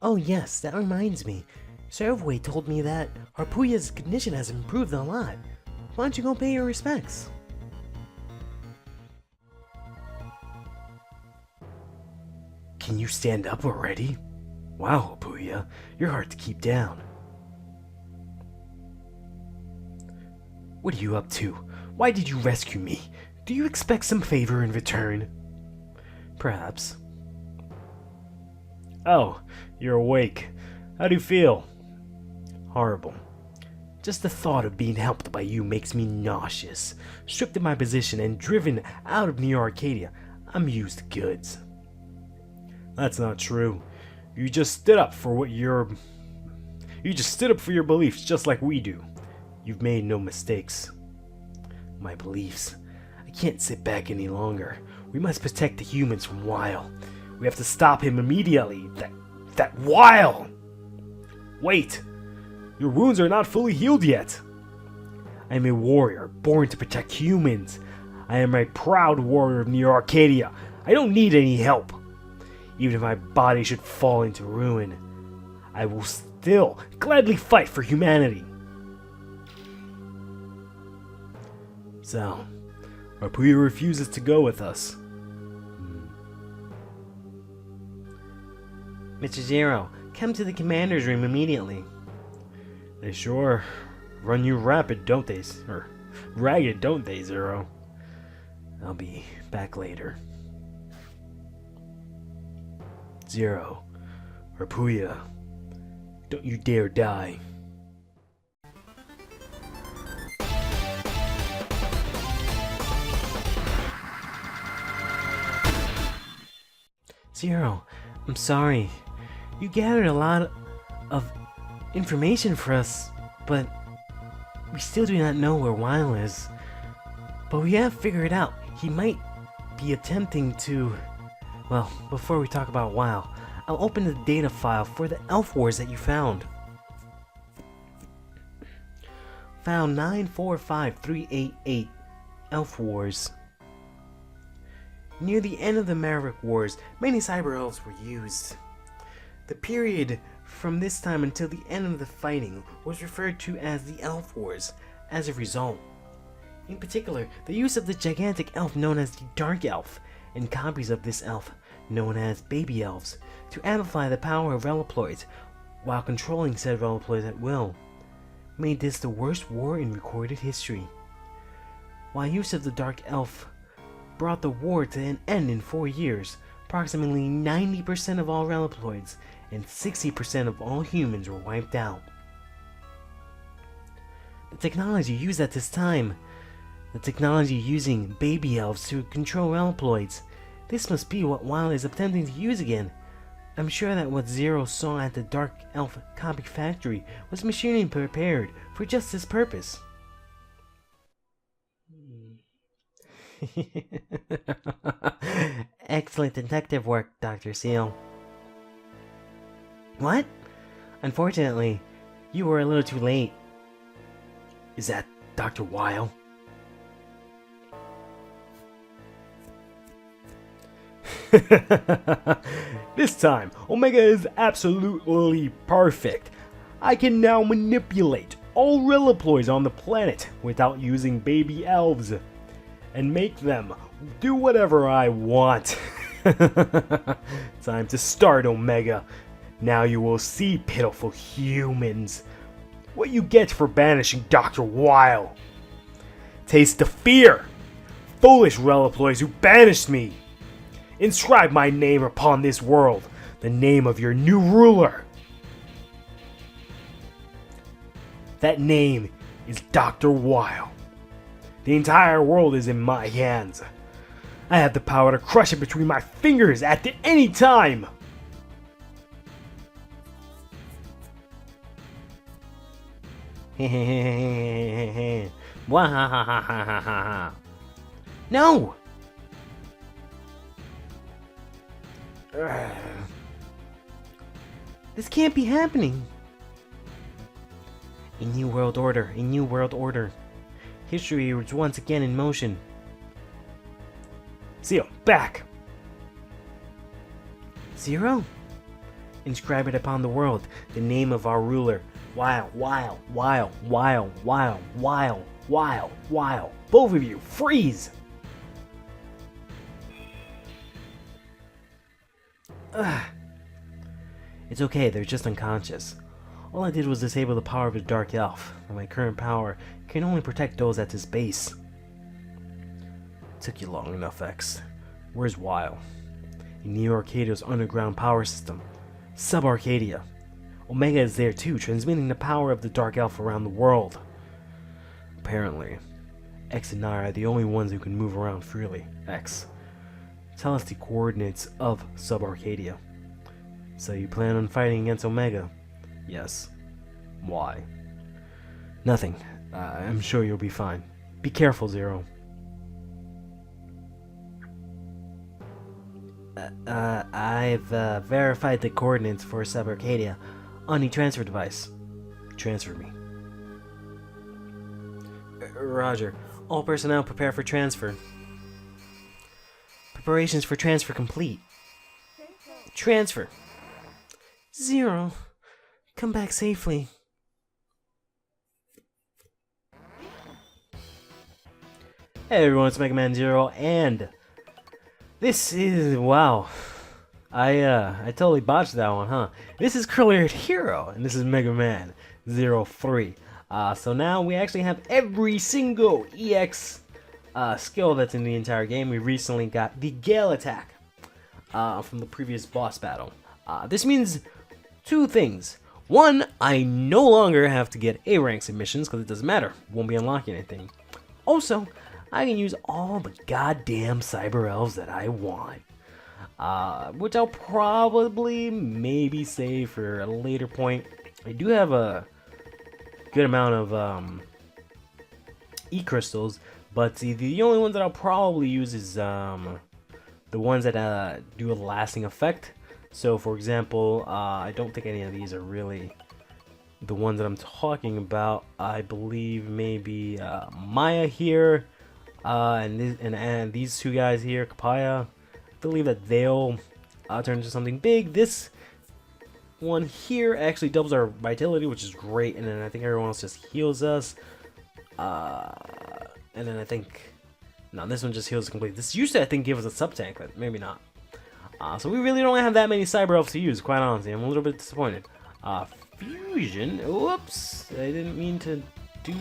Oh yes, that reminds me. Servway told me that Harpuya's condition has improved a lot. Why don't you go pay your respects? Can you stand up already? Wow, Harpuya, you're hard to keep down. What are you up to? Why did you rescue me? Do you expect some favor in return? Perhaps. Oh, you're awake. How do you feel? Horrible. Just the thought of being helped by you makes me nauseous. Stripped of my position and driven out of Neo Arcadia, I'm used to goods. That's not true. You just stood up for your beliefs just like we do. You've made no mistakes. My beliefs. I can't sit back any longer. We must protect the humans from Weil. We have to stop him immediately. That Weil! Wait! Your wounds are not fully healed yet. I am a warrior, born to protect humans. I am a proud warrior of Neo Arcadia. I don't need any help. Even if my body should fall into ruin, I will still gladly fight for humanity. So, Harpuya refuses to go with us. Mr. Zero, come to the commander's room immediately. They sure run you rapid, don't they? Or ragged, don't they, Zero? I'll be back later. Zero, Harpuya, don't you dare die. Zero, I'm sorry. You gathered a lot of information for us, but we still do not know where Weil is. But we have figured out he might be attempting to... Well, before we talk about Weil, I'll open the data file for the Elf Wars that you found. Found 945388 Elf Wars. Near the end of the Maverick Wars, many cyber elves were used. The period from this time until the end of the fighting was referred to as the Elf Wars as a result. In particular, the use of the gigantic elf known as the Dark Elf and copies of this elf known as Baby Elves to amplify the power of Reliploids while controlling said Reliploids at will made this the worst war in recorded history. While use of the Dark Elf brought the war to an end in 4 years, approximately 90% of all Reliploids and 60% of all humans were wiped out. The technology used at this time, the technology using baby elves to control Reliploids, this must be what Weil is attempting to use again. I'm sure that what Zero saw at the Dark Elf copy factory was machinery prepared for just this purpose. Excellent detective work, Dr. Seal. What? Unfortunately, you were a little too late. Is that Dr. Weil? This time, Omega is absolutely perfect. I can now manipulate all Reliploids on the planet without using baby elves and make them do whatever I want. Time to start, Omega. Now you will see, pitiful humans, what you get for banishing Dr. Weil. Taste the fear, foolish Reliploids who banished me. Inscribe my name upon this world, the name of your new ruler. That name is Dr. Weil. The entire world is in my hands. I have the power to crush it between my fingers at any time. No! This can't be happening. A new world order, a new world order. History is once again in motion. Seal, back! Zero? Inscribe it upon the world, the name of our ruler. Wow, wow, wow, wow, wow, wow, wow, wow. Both of you, freeze! Ugh. It's okay, they're just unconscious. All I did was disable the power of the Dark Elf, and my current power can only protect those at this base. Took you long enough, X. Where's Weil? In Neo Arcadia's underground power system. Sub-Arcadia. Omega is there too, transmitting the power of the Dark Elf around the world. Apparently, X and I are the only ones who can move around freely. X, tell us the coordinates of Sub-Arcadia. So you plan on fighting against Omega? Yes. Why? Nothing. I'm sure you'll be fine. Be careful, Zero. I've verified the coordinates for Sub-Arcadia on the transfer device. Transfer me. Roger. All personnel prepare for transfer. Preparations for transfer complete. Transfer. Zero. Come back safely. Hey everyone, it's Mega Man Zero, and this is, wow, I totally botched that one, huh? This is CurlyHairedHero, and this is Mega Man 03. So now we actually have every single EX skill that's in the entire game. We recently got the Gale Attack from the previous boss battle. This means two things. One, I no longer have to get A rank submissions because it doesn't matter. Won't be unlocking anything. Also, I can use all the goddamn cyber elves that I want. Which I'll probably maybe save for a later point. I do have a good amount of E-crystals, but the only ones that I'll probably use is the ones that do a lasting effect. So, for example, I don't think any of these are really the ones that I'm talking about. I believe maybe Maya here, and these two guys here, Kapaya. I believe that they'll turn into something big. This one here actually doubles our vitality, which is great, and then I think everyone else just heals us. And then I think, no, this one just heals complete. This used to, I think, give us a sub-tank, but maybe not. So we really don't have that many cyber elves to use, quite honestly. I'm a little bit disappointed. Fusion. Whoops. I didn't mean to do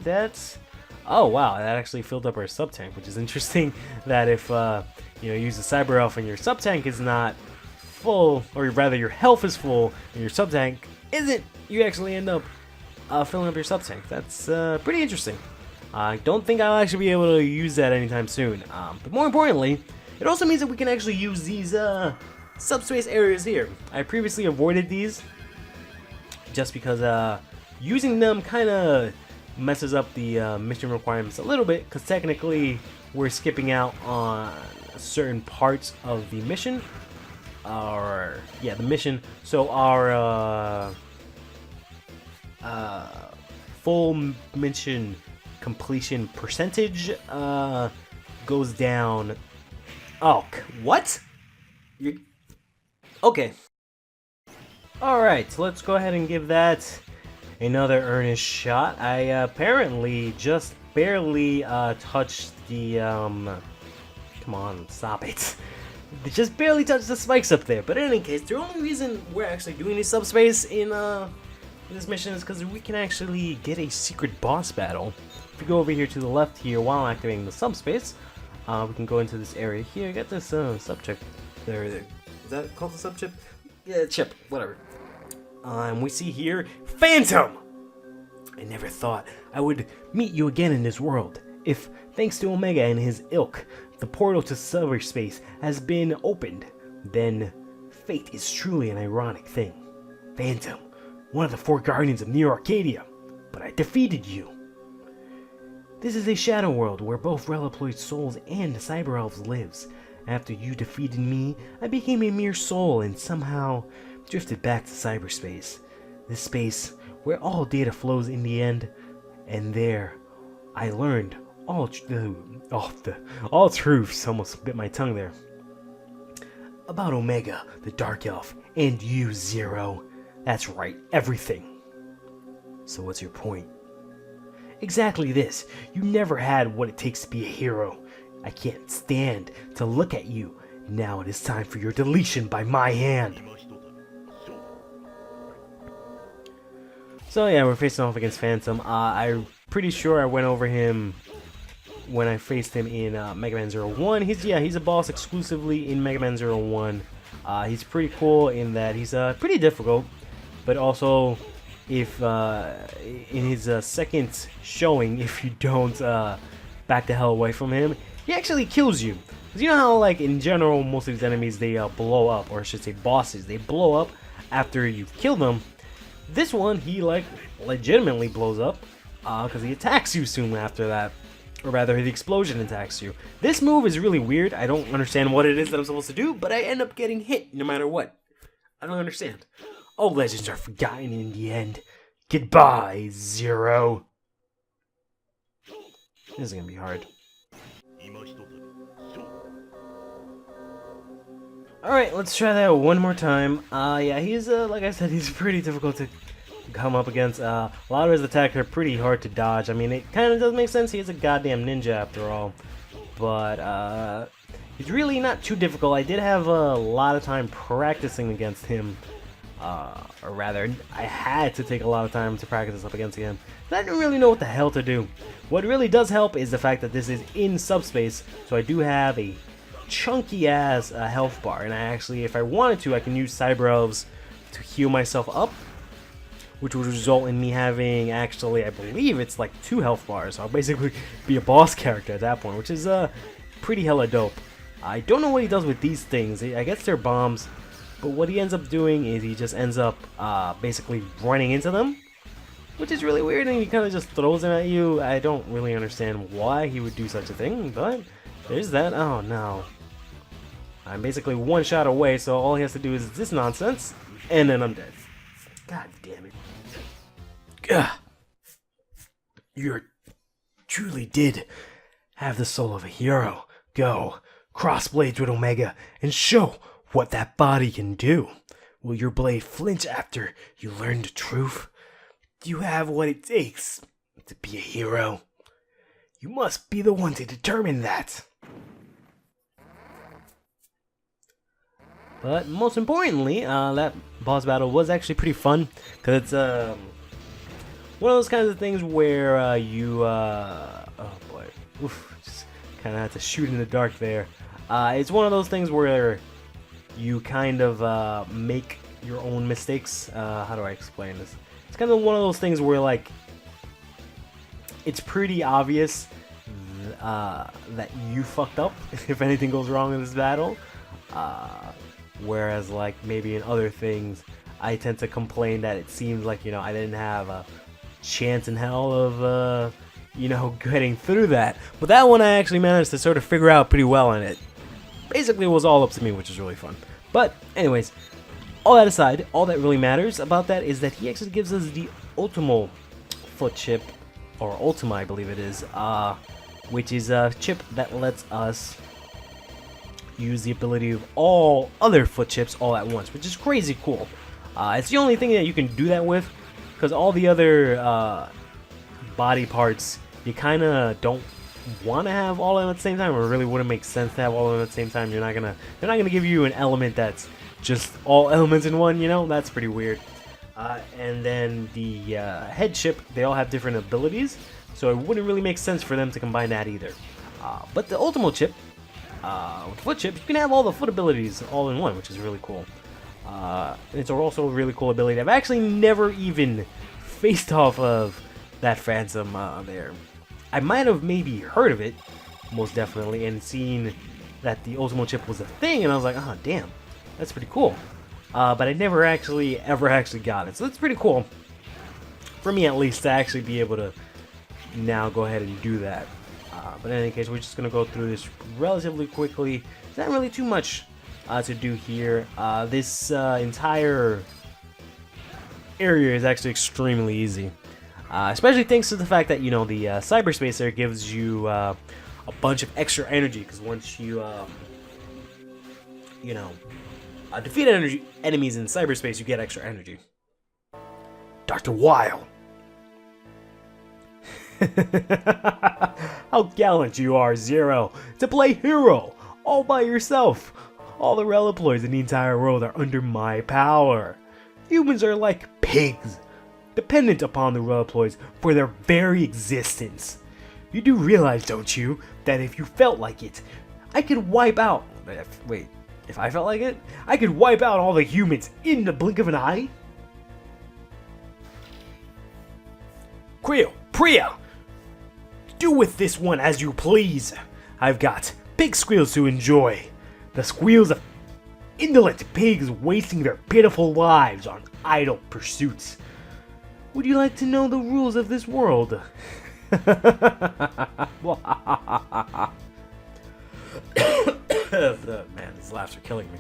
that. Oh, wow. That actually filled up our sub-tank, which is interesting that if, you use a cyber elf and your sub-tank is not full, or rather your health is full and your sub-tank isn't, you actually end up filling up your sub-tank. That's pretty interesting. I don't think I'll actually be able to use that anytime soon. But more importantly, it also means that we can actually use these subspace areas here. I previously avoided these just because using them kind of messes up the mission requirements a little bit, because technically we're skipping out on certain parts of the mission. The mission. So our full mission completion percentage goes down. Oh, what? Okay. Alright, so let's go ahead and give that another earnest shot. I apparently just barely touched the, come on, stop it. Just barely touched the spikes up there. But in any case, the only reason we're actually doing this subspace in this mission is because we can actually get a secret boss battle. If we go over here to the left here while activating the subspace, we can go into this area here. Get this subchip. There. Is that called the subchip? Yeah, chip. Whatever. And we see here, Phantom! I never thought I would meet you again in this world. If, thanks to Omega and his ilk, the portal to cyberspace has been opened, then fate is truly an ironic thing. Phantom, one of the 4 guardians of Neo Arcadia, but I defeated you. This is a shadow world where both Relaploid souls and cyber elves lives. After you defeated me, I became a mere soul and somehow drifted back to cyberspace. This space where all data flows in the end, and there I learned all truths. Almost bit my tongue there. About Omega, the Dark Elf, And you, Zero. That's right, everything. So what's your point? Exactly this. You never had what it takes to be a hero. I can't stand to look at you. Now it is time for your deletion by my hand. So yeah, we're facing off against Phantom. I'm pretty sure I went over him when I faced him in Mega Man 01. He's a boss exclusively in Mega Man 01. He's pretty cool in that he's pretty difficult, but also if in his second showing, if you don't back the hell away from him, he actually kills you. Cause you know how like in general most of these enemies they blow up, or I should say bosses, they blow up after you kill them. This one, he like legitimately blows up because he attacks you soon after that, or rather the explosion attacks you. This move is really weird. I don't understand what it is that I'm supposed to do, but I end up getting hit no matter what. I don't understand. All legends are forgotten in the end. Goodbye, Zero. This is gonna be hard. Alright, let's try that one more time. Yeah, he's, like I said, he's pretty difficult to come up against. A lot of his attacks are pretty hard to dodge. I mean, it kind of does make sense. He is a goddamn ninja after all. But, he's really not too difficult. I did have a lot of time practicing against him. Or rather, I had to take a lot of time to practice up against him. I didn't really know what the hell to do. What really does help is the fact that this is in subspace, so I do have a chunky ass health bar, and I actually, if I wanted to, I can use Cyber Elves to heal myself up, which would result in me having, actually, I believe it's like 2 health bars. So I'll basically be a boss character at that point, which is pretty hella dope. I don't know what he does with these things. I guess they're bombs, but what he ends up doing is he just ends up basically running into them, which is really weird, and he kind of just throws them at you. I don't really understand why he would do such a thing, but there's that. Oh no. I'm basically one shot away, so all he has to do is this nonsense, and then I'm dead. God damn it. Gah. You truly did have the soul of a hero. Go, cross blades with Omega, and show what that body can do. Will your blade flinch after you learn the truth? Do you have what it takes to be a hero? You must be the one to determine that. But most importantly, that boss battle was actually pretty fun, because it's one of those kinds of things where oh boy, oof, just kind of had to shoot in the dark there. It's one of those things where you kind of make your own mistakes. How do I explain this? It's kind of one of those things where like it's pretty obvious that you fucked up if anything goes wrong in this battle. Whereas like maybe in other things I tend to complain that it seems like, you know, I didn't have a chance in hell of you know, getting through that. But that one I actually managed to sort of figure out pretty well, and it basically was all up to me, which is really fun. But anyways, all that aside, all that really matters about that is that he actually gives us the Ultimo foot chip, or Ultima I believe it is, which is a chip that lets us use the ability of all other foot chips all at once, which is crazy cool. It's the only thing that you can do that with, because all the other body parts you kind of don't want to have all of them at the same time, or it really wouldn't make sense to have all of them at the same time. They're not gonna give you an element that's just all elements in one, you know. That's pretty weird. And then the head chip, they all have different abilities, so it wouldn't really make sense for them to combine that either. But the Ultimo chip, with foot chip, you can have all the foot abilities all in one, which is really cool. It's also a really cool ability. I've actually never even faced off of that Phantom there. I might have maybe heard of it, most definitely, and seen that the Ultimo chip was a thing, and I was like, oh damn, that's pretty cool. But I never ever actually got it, so that's pretty cool. For me at least, to actually be able to now go ahead and do that. But in any case, we're just going to go through this relatively quickly. There's not really too much to do here. This entire area is actually extremely easy. Especially thanks to the fact that, you know, the cyberspace there gives you a bunch of extra energy. Because once you, you know, Defeat enemies in cyberspace, you get extra energy. Dr. Weil. How gallant you are, Zero, to play hero all by yourself. All the Reliploids in the entire world are under my power. Humans are like pigs, dependent upon the Reliploids for their very existence. You do realize, don't you, that if you felt like it, I could wipe out... Wait, if I felt like it? I could wipe out all the humans in the blink of an eye? Priya! Do with this one as you please. I've got pig squeals to enjoy. The squeals of indolent pigs wasting their pitiful lives on idle pursuits. Would you like to know the rules of this world? Man, these laughs are killing me.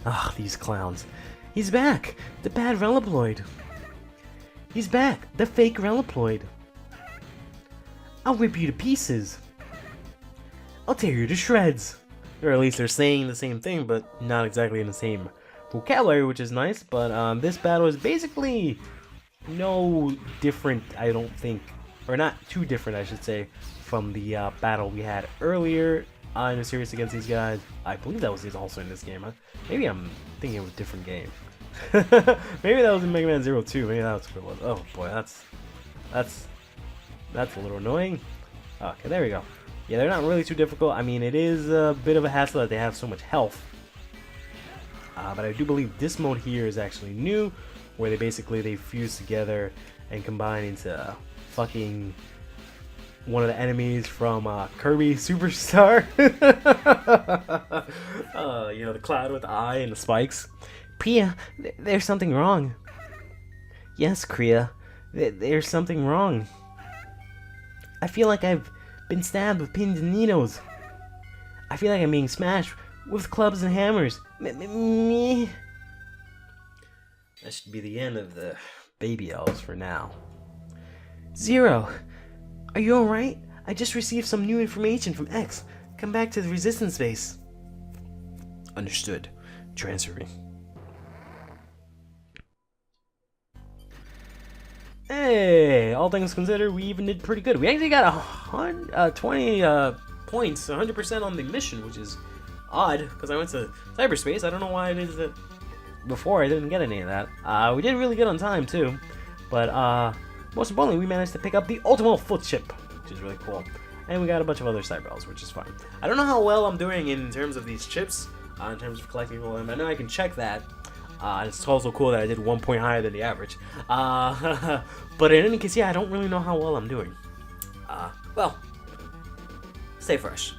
Ah, these clowns. He's back! The bad Reliploid. He's back! The fake Reliploid. I'll rip you to pieces. I'll tear you to shreds. Or at least they're saying the same thing, but not exactly in the same vocabulary, which is nice. But this battle is basically no different, I don't think, or not too different, I should say, from the battle we had earlier in the series against these guys. I believe that was also in this game. Maybe I'm thinking it was a different game. Maybe that was in Mega Man Zero 2. Maybe that's what it was. Oh boy, that's a little annoying. Okay, there we go. Yeah, they're not really too difficult. I mean, it is a bit of a hassle that they have so much health. But I do believe this mode here is actually new, where they fuse together and combine into fucking one of the enemies from Kirby Superstar. You know, the cloud with the eye and the spikes. Priya, there's something wrong. Yes, Kriya, there's something wrong. I feel like I've been stabbed with pins and needles. I feel like I'm being smashed with clubs and hammers. Me. That should be the end of the baby elves for now. Zero, are you alright? I just received some new information from X. Come back to the resistance base. Understood. Transferring. Hey, all things considered, we even did pretty good. We actually got 20 points, 100% on the mission, which is odd, because I went to cyberspace. I don't know why it is that before I didn't get any of that. We did really good on time, too. But, most importantly, we managed to pick up the ultimate foot chip, which is really cool. And we got a bunch of other cyber elves, which is fine. I don't know how well I'm doing in terms of these chips, in terms of collecting them. I know I can check that. It's also cool that I did 1 point higher than the average. But in any case, yeah, I don't really know how well I'm doing. Well, stay fresh.